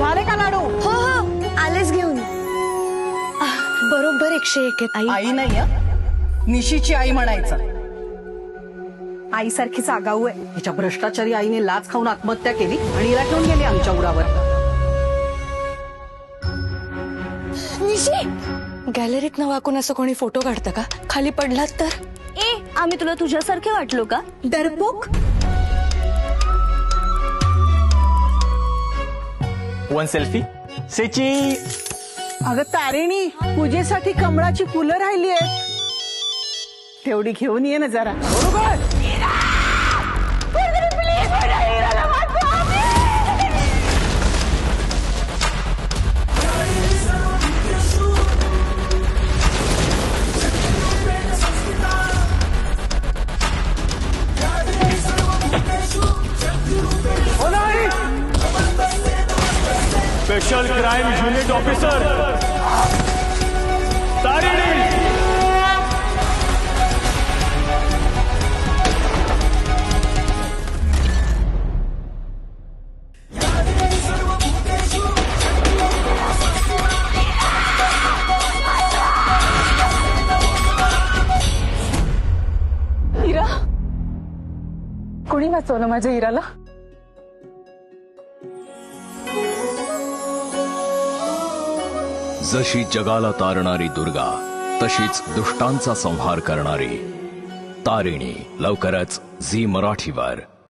झाले का लाडू? हो हो आलेच घेऊन. बरोबर 101 आहेत आई. आई नाही निशीची आई म्हणायचं. आईसारखीच आगाऊ आहे. हिच्या भ्रष्टाचारी आईने लाच खाऊन आत्महत्या केली आणि हिला ठेवून गेली आमच्या उरावर. निशी गॅलरीत न वाकून असं कोणी फोटो काढतं का? खाली पडलात तर? आम्ही तुला तुझ्यासारखे वाटलो का? डरपोक. वन सेल्फी सेची. अगं तारिणी, पूजेसाठी कमळाची फुलं राहिली आहेत, तेवढी घेऊन ये ना जरा. बरोबर. Special crime unit officer Tarini. Hira, कोणी वाचवलं माझ्या हिराला? जशी जगाला तारणारी दुर्गा तशीच दुष्टांचा संहार करणारी तारिणी लवकरच झी मराठीवर.